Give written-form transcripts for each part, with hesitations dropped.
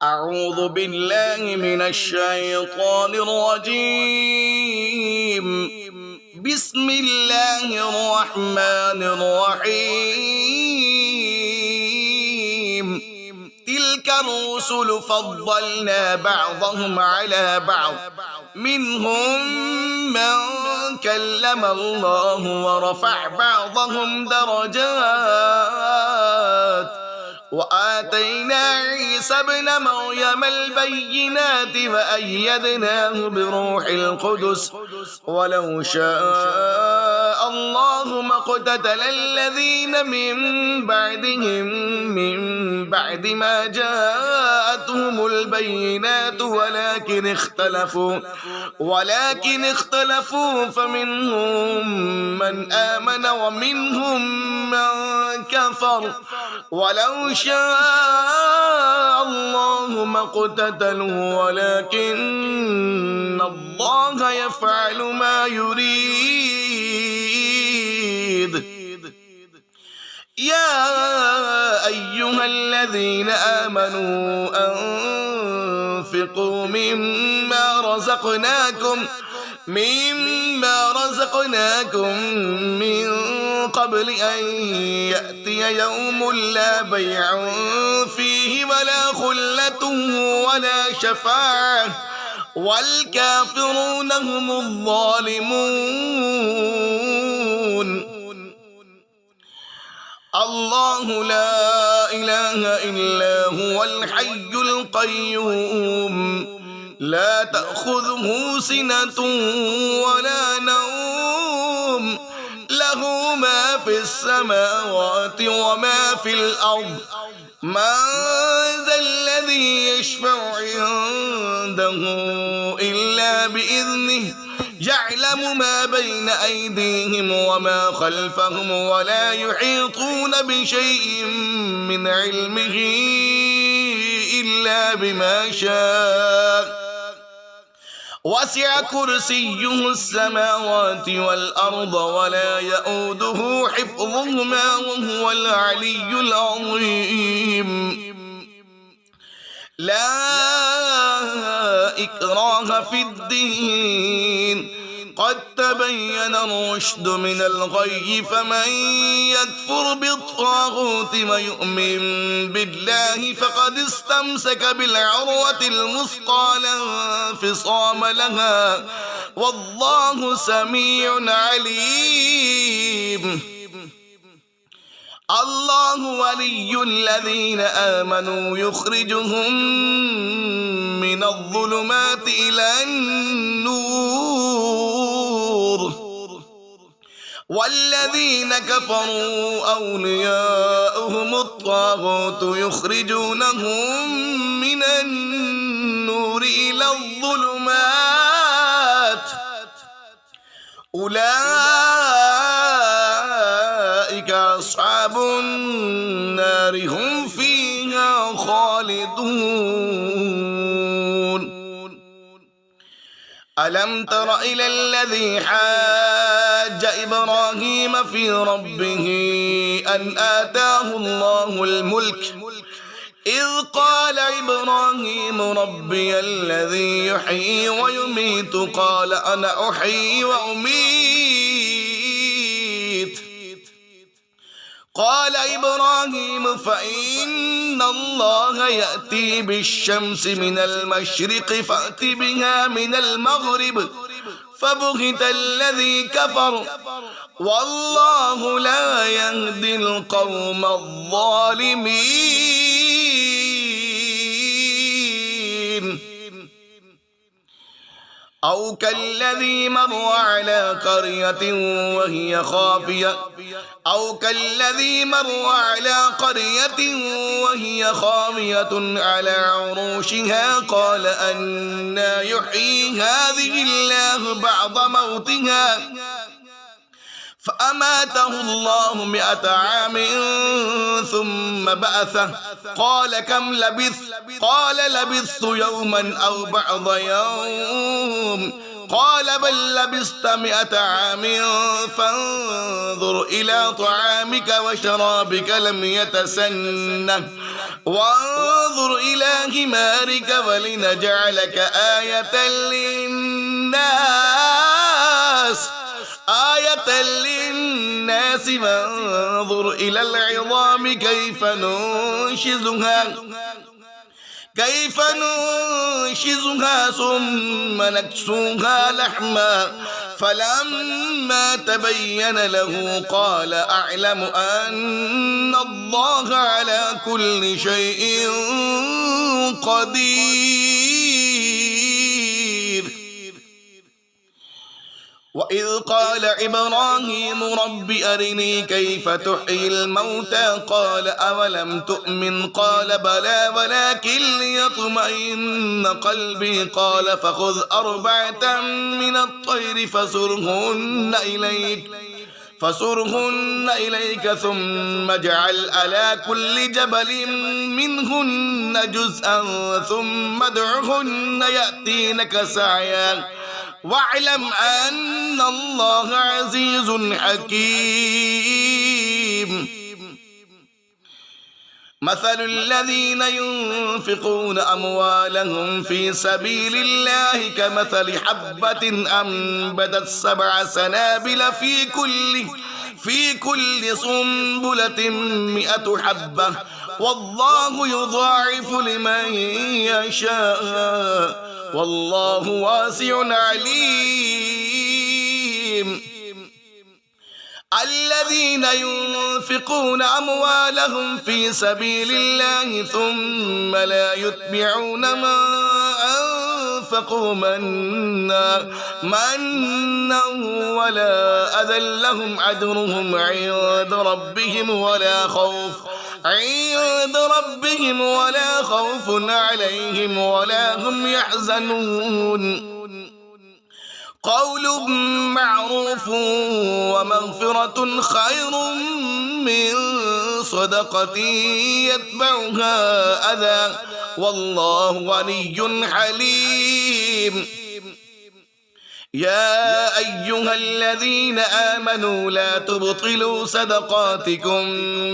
أعوذ بالله من الشيطان الرجيم. بسم الله الرحمن الرحيم. تلك الرسل فضلنا بعضهم على بعض، منهم من كلم الله ورفع بعضهم درجات، وآتينا عيسى ابن مريم البينات وأيدناه بروح القدس، ولو شاء الله ما اقتتل الذين من بعدهم من بعد ما جاءتهم البينات ولكن اختلفوا فمنهم من آمن ومنهم من كفر، ولو شاء الله ما اقتتلوا ولكن الله يفعل ما يريد. يا أيها الذين آمنوا أنفقوا مما رزقناكم من قبل أن يأتي يوم لا بيع فيه ولا خلة ولا شفاعة والكافرون هم الظالمون. الله لا إله إلا هو الحي القيوم، لا تأخذه سنة ولا نوم، له ما في السماوات وما في الأرض. من ذا الذي يشفع عنده إلا بإذنه، يعلم ما بين أيديهم وما خلفهم ولا يحيطون بشيء من علمه إلا بما شاء، وسع كرسيه السماوات والأرض ولا يؤوده حفظهما وهو العلي العظيم. لا إكراه في الدين، قد تبين الرشد من الغي، فمن يكفر بالطاغوت ويؤمن بالله فقد استمسك بالعروة الوثقى لا انفصام لها، والله سميع عليم. الله ولي الذين آمنوا يخرجهم من الظلمات إلى النور، والذين كفروا أولياؤهم الطاغوت يخرجونهم من النور إلى الظلمات، أولئك أصحاب النار هم فيها خالدون. ألم تر إلى الذي حاج إبراهيم في ربه أن آتاه الله الملك، إذ قال إبراهيم ربي الذي يحيي ويميت، قال أنا أحيي وأميت. قال إبراهيم فإن الله يأتي بالشمس من المشرق فأت بها من المغرب، فبهت الذي كفر، والله لا يهدي القوم الظالمين. أو كالذي مر على قرية وهي خاوية على عروشها، قال أنى يحيي هذه الله بعد موتها، فأماته الله 100 عام ثم بعثه، قال كم لبثت؟ قال لبثت يوما أو بعض يوم، قال بل لبثت 100 عام فانظر إلى طعامك وشرابك لم يتسنه وانظر إلى حمارك ولنجعلك آية للناس وانظر إلى العظام كيف ننشزها ثم نكسوها لحما فلما تبين له قال أعلم أن الله على كل شيء قدير. وإذ قال إبراهيم رب أرني كيف تحيي الموتى قال أولم تؤمن قال بلى ولكن ليطمئن قلبي قال فخذ 4 من الطير فصرهن إليك ثم اجعل على كل جبل منهن جزءا ثم ادعهن يأتينك سعيا واعلم أن الله عزيز حكيم. مثل الذين ينفقون أموالهم في سبيل الله كمثل حبة أنبتت 7 سنابل في كل سنبلة 100 حبة والله يضاعف لمن يشاء والله واسع عليم. الذين ينفقون أموالهم في سبيل الله ثم لا يتبعون ما أنفقوا منا ولا أذى لهم أجرهم عند ربهم ولا خوف عليهم ولا هم يحزنون. قول معروف ومغفرة خير من صدقة يتبعها أذى والله غني حليم. يا أيها الذين آمنوا لا تبطلوا صدقاتكم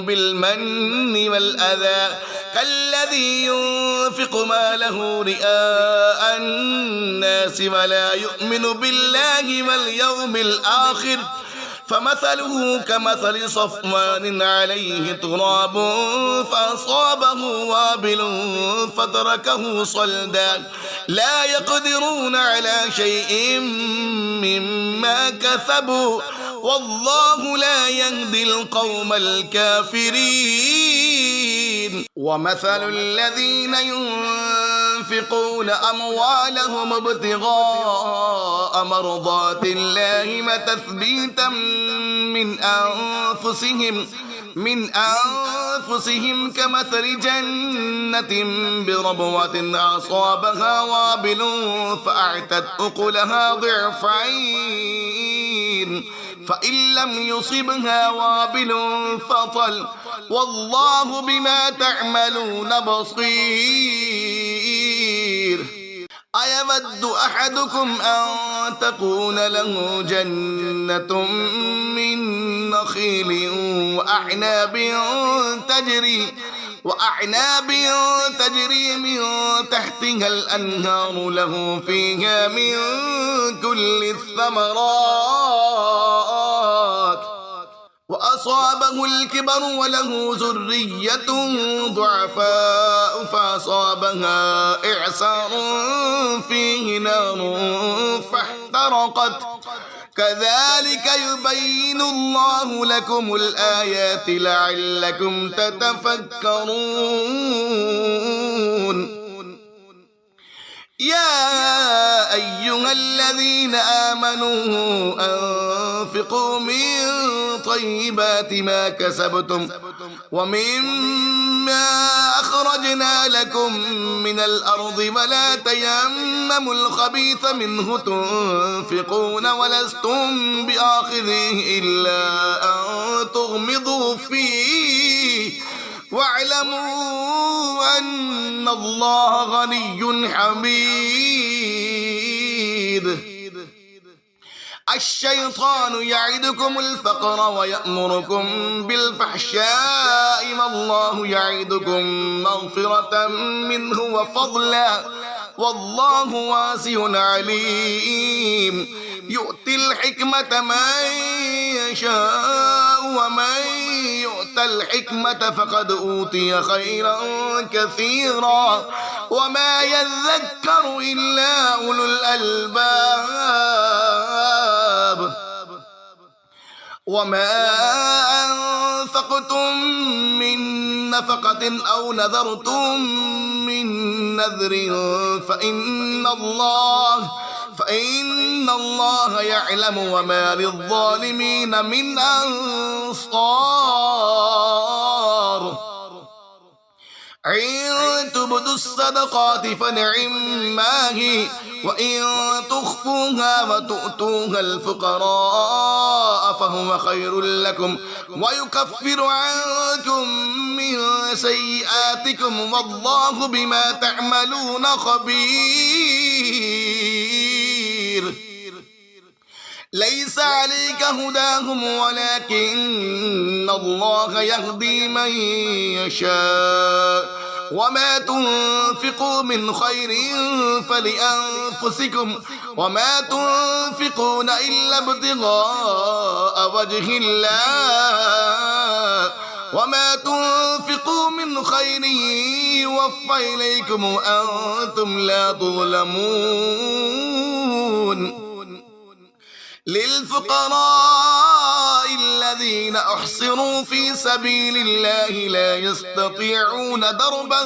بالمن والأذى كالذي ينفق ماله رئاء الناس ولا يؤمن بالله واليوم الآخر فمثله كمثل صفوان عليه تراب فأصابه وابل فتركه صلدا لا يقدرون على شيء مما كسبوا والله لا يهدي القوم الكافرين. ومثل الذين ينفقون أموالهم ابتغاء مرضات الله وتثبيتا من أنفسهم كمثل جنة بربوة أصابها وابل فأعتت أكلها ضعفين فإن لم يصبها وابل فطل والله بما تعملون بصير. أيود أحدكم أن تكون له جنة من نخيل وأعناب تجري من تحتها الأنهار له فيها من كل الثمرات وأصابه الكبر وله ذرية ضعفاء فأصابها إعصار فيه نار فاحترقت كذلك يبين الله لكم الآيات لعلكم تتفكرون. يا أيها الذين آمنوا أنفقوا من طيبات ما كسبتم ومما أخرجنا لكم من الأرض ولا تيمموا الخبيث منه تنفقون ولستم بآخذيه إلا أن تغمضوا فيه واعلموا أن الله غني حميد. الشيطان يعدكم الفقر ويأمركم بالفحشاء والله يعدكم مغفرة منه وفضلا والله واسع عليم يؤتي الحكمة من يشاء ومن يؤت الحكمة فقد أوتي خيرا كثيرا وما يذكر إلا أولو الألباب وما أنفقتم من نفقة أو نذرتم من نذر فإن الله يعلم وما للظالمين من أنصار إن تبدوا الصدقات فنعما هي وإن تخفوها وتؤتوها الفقراء فهو خير لكم ويكفر عنكم من سيئاتكم والله بما تعملون خبير ليس عليك هداهم ولكن الله يهدي من يشاء وما تنفقوا من خير فلأنفسكم وما تنفقون إلا ابتغاء وجه الله وما تنفقوا من خير يوفى إليكم وأنتم لا تظلمون للفقراء الذين أحصروا في سبيل الله لا يستطيعون ضربا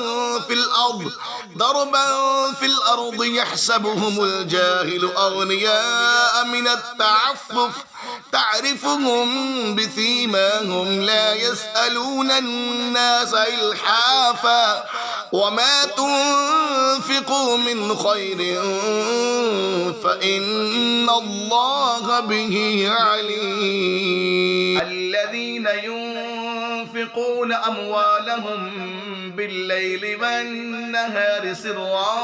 في الأرض يحسبهم الجاهل أغنياء من التعفف تعرفهم بسيماهم لا يسألون الناس إلحافا وما تنفقوا من خير فإن الله به عليم الذين ينفقون أموالهم بالليل والنهار سرا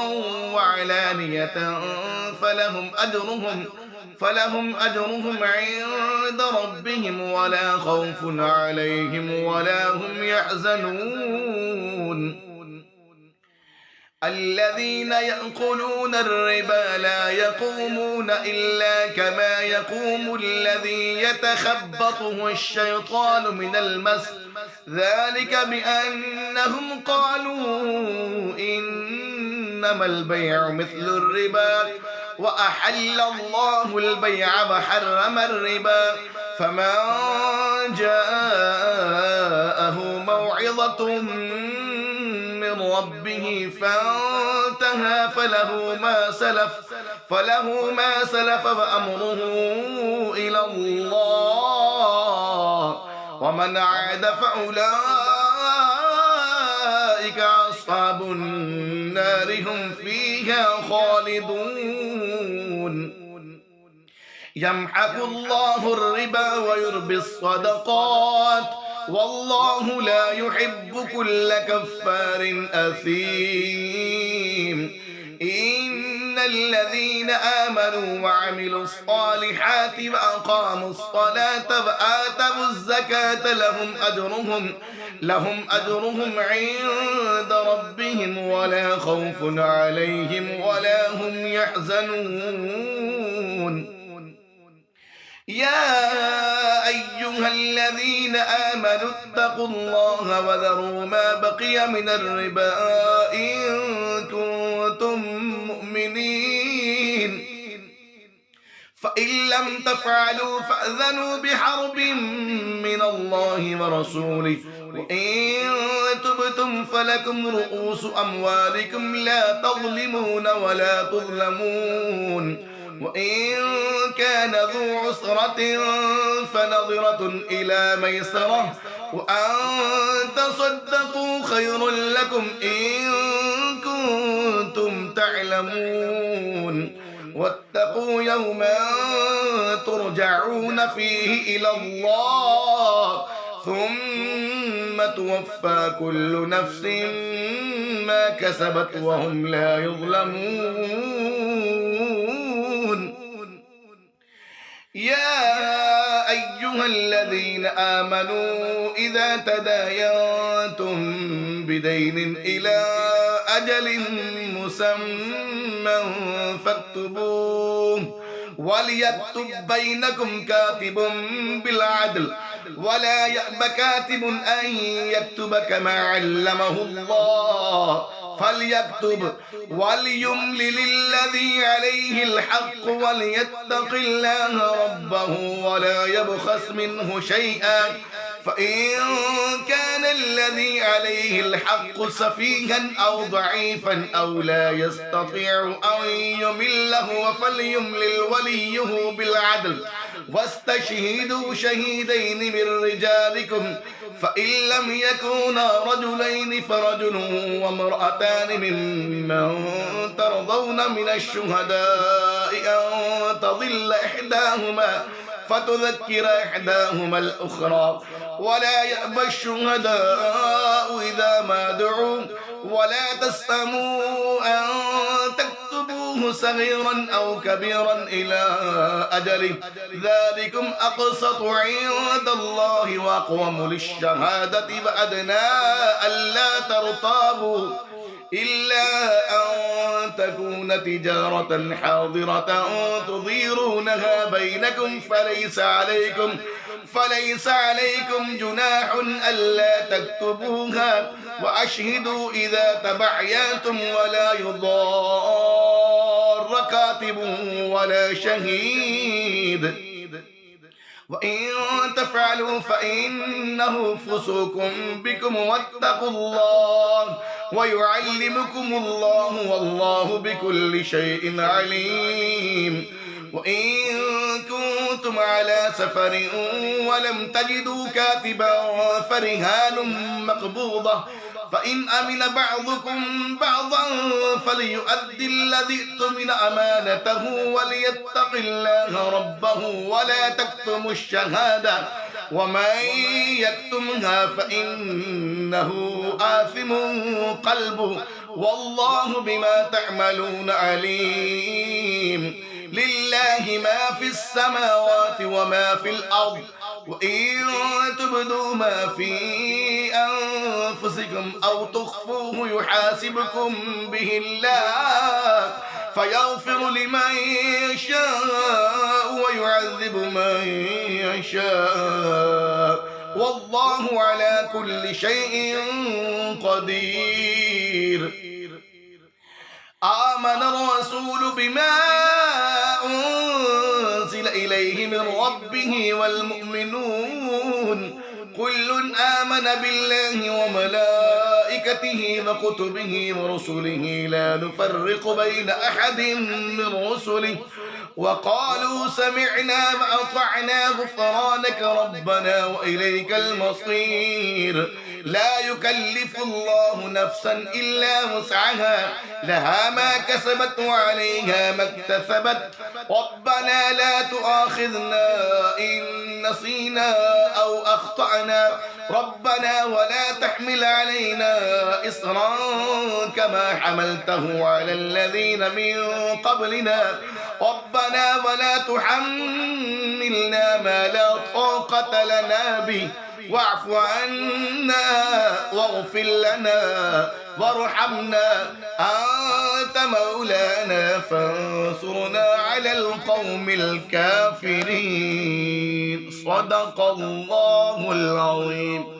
وعلانية فلهم أجرهم عند ربهم ولا خوف عليهم ولا هم يحزنون الذين يأكلون الربا لا يقومون إلا كما يقوم الذي يتخبطه الشيطان من المس ذلك بأنهم قالوا إنما البيع مثل الربا وأحل الله البيع وحرم الربا فمن جاءه موعظة من ربه فانتهى فله ما سلف وأمره إلى الله ومن عاد فأولئك أصحاب النار هم فيها خالدون يمحق الله الربا ويربي الصدقات والله لا يحب كل كفار أثيم إن الذين آمنوا وعملوا الصالحات وأقاموا الصلاة وآتوا الزكاة لهم أجرهم عند ربهم ولا خوف عليهم ولا هم يحزنون يا أيها الذين آمنوا اتقوا الله وذروا ما بقي من الربا إن كنتم مؤمنين فإن لم تفعلوا فأذنوا بحرب من الله ورسوله وإن تبتم فلكم رؤوس أموالكم لا تظلمون ولا تظلمون وإن كان ذو عسرة فنظرة إلى ميسرة وأن تصدقوا خير لكم إن كنتم تعلمون واتقوا يوما ترجعون فيه إلى الله ثم توفى كل نفس ما كسبت وهم لا يظلمون يا أيها الذين آمنوا إذا تداينتم بدين إلى أجل مسمى فاكتبوه وليكتب بينكم كاتب بالعدل ولا يأب كاتب أن يكتب كما علمه الله فليكتب وليملل الذي عليه الحق وليتق الله ربه ولا يبخس منه شيئا فإن كان الذي عليه الحق سفيها أو ضعيفا أو لا يستطيع أن يمله فليملل وليه بالعدل واستشهدوا شهيدين من رجالكم فإن لم يكونا رجلين فرجل وامرأتان ممن ترضون من الشهداء أن تضل إحداهما فتذكر إحداهما الأخرى ولا يأبى الشهداء إذا ما دعوا ولا تسأموا أن تكتبوه صغيرا أو كبيرا إلى أجله ذلكم أقسط عند الله وأقوم للشهادة وأدنى ألا ترتابوا إلا أن تكون تجارة حاضرة تديرونها بينكم فليس عليكم جناح ألا تكتبوها وأشهدوا إذا تبعيتم ولا يضار كاتب ولا شهيد وإن تفعلوا فإنه فسوق بكم واتقوا الله ويعلمكم الله والله بكل شيء عليم وإن كنتم على سفر ولم تجدوا كاتبا فرهان مقبوضة فإن أمن بعضكم بعضا فليؤدي الذي اؤتمن أمانته وليتق الله ربه ولا تكتموا الشهادة ومن يكتمها فإنه آثم قلبه والله بما تعملون عليم لله ما في السماوات وما في الأرض وإن تبدوا ما في أنفسكم أو تخفوه يحاسبكم به الله فيغفر لمن يشاء ويعذب من يشاء والله على كل شيء قدير آمن الرسول بما أنزل إليه من ربه والمؤمنون كل آمن بالله وملائكته وكتبه ورسله لا نفرق بين أحد من رسله وقالوا سمعنا وأطعنا غفرانك ربنا وإليك المصير لا يكلف الله نفسا إلا وسعها لها ما كسبت وعليها ما اكتسبت ربنا لا تؤاخذنا إن نسينا أو أخطأنا ربنا ولا تحمل علينا إصرا كما حملته على الذين من قبلنا ربنا ولا تحملنا ما لا طاقة لنا به واعف عنا واغفر لنا وارحمنا أنت مولانا فانصرنا على القوم الكافرين صدق الله العظيم.